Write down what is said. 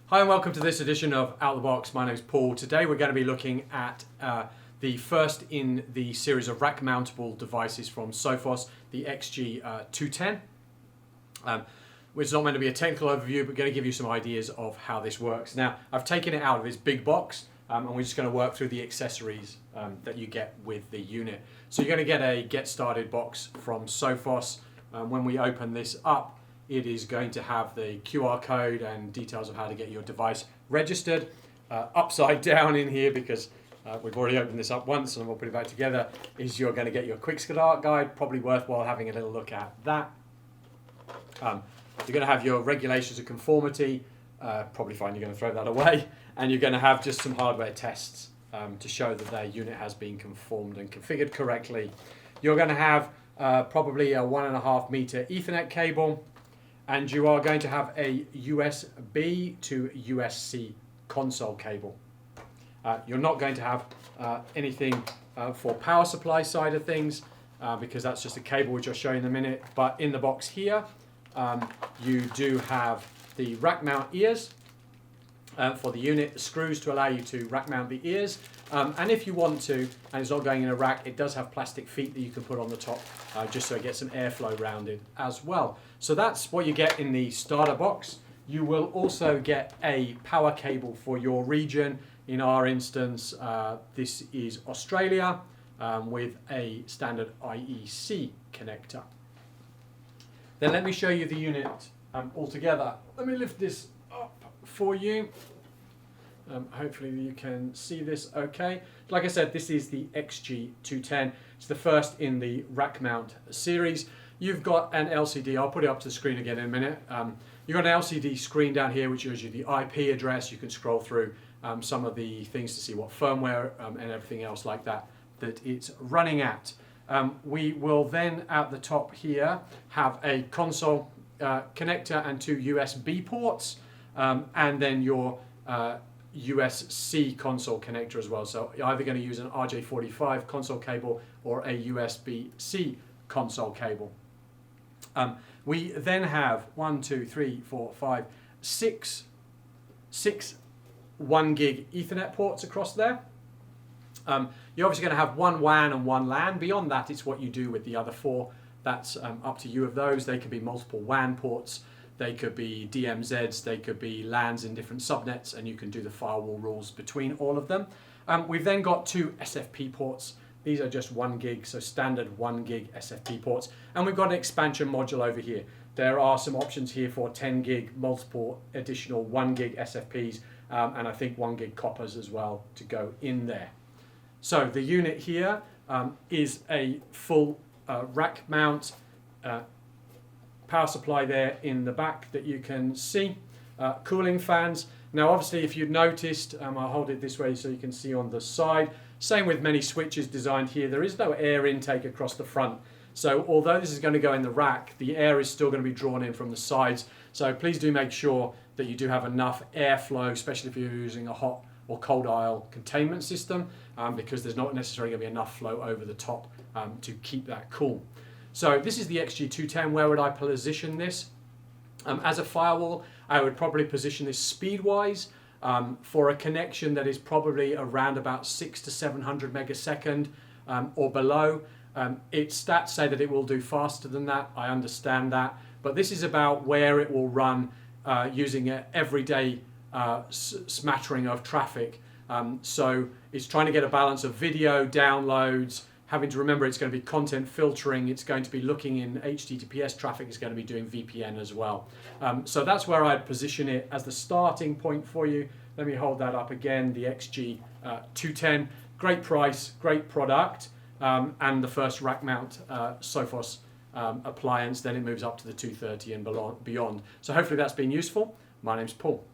Hi and welcome to this edition of Out the Box. My name is Paul. Today we're going to be looking at the first in the series of rack mountable devices from Sophos, the XG 210. Which is not meant to be a technical overview, but going to give you some ideas of how this works. Now, I've taken it out of its big box, and we're just going to work through the accessories that you get with the unit. So you're going to get a Get Started box from Sophos. When we open this up, it is going to have the QR code and details of how to get your device registered. Upside down in here, because we've already opened this up once and we'll put it back together, is you're going to get your quick start guide. Probably worthwhile having a little look at that. You're going to have your regulations of conformity. Probably fine, you're going to throw that away. And you're going to have just some hardware tests to show that their unit has been conformed and configured correctly. You're going to have probably a 1.5 meter Ethernet cable. And you are going to have a USB to USB-C console cable. You're not going to have anything for power supply side of things because that's just a cable which I'll show you in a minute. But in the box here, you do have the rack mount ears for the unit, the screws to allow you to rack mount the ears. And if you want to, and it's not going in a rack, it does have plastic feet that you can put on the top just so it gets some airflow around it as well. So that's what you get in the starter box. You will also get a power cable for your region. In our instance, this is Australia with a standard IEC connector. Then let me show you the unit altogether. Let me lift this up for you. Hopefully you can see this okay. Like I said, this is the XG 210. It's the first in the rack mount series. You've got an LCD. I'll put it up to the screen again in a minute. You've got an LCD screen down here which shows you the IP address. You can scroll through some of the things to see what firmware and everything else like that it's running at. We will then at the top here have a console connector and two USB ports, and then your USB-C console connector as well. So you're either going to use an RJ45 console cable or a USB-C console cable. We then have 6 1 gig Ethernet ports across there. You're obviously going to have one WAN and one LAN. Beyond that, it's what you do with the other 4. That's up to you of those. They could be multiple WAN ports. They could be DMZs, they could be LANs in different subnets, and you can do the firewall rules between all of them. We've then got 2 Sfp ports. These are just 1 gig, so standard 1 gig Sfp ports. And we've got an expansion module over here. There are some options here for 10 gig, multiple additional 1 gig SFPs, and I think 1 gig coppers as well to go in there. So the unit here is a full rack mount power supply there in the back that you can see. Cooling fans. Now obviously if you've noticed, I'll hold it this way so you can see on the side. Same with many switches designed here. There is no air intake across the front. So although this is going to go in the rack, the air is still going to be drawn in from the sides. So please do make sure that you do have enough airflow, especially if you're using a hot or cold aisle containment system, because there's not necessarily going to be enough flow over the top to keep that cool. So this is the XG210. Where would I position this? As a firewall, I would probably position this speed-wise for a connection that is probably around about 600 to 700 megasecond or below. Its stats say that it will do faster than that. I understand that. But this is about where it will run using an everyday smattering of traffic. So it's trying to get a balance of video, downloads, having to remember it's going to be content filtering, it's going to be looking in HTTPS traffic, it's going to be doing VPN as well. So that's where I'd position it as the starting point for you. Let me hold that up again, the XG 210. Great price, great product, and the first rack mount Sophos appliance. Then it moves up to the 230 and beyond. So hopefully that's been useful. My name's Paul.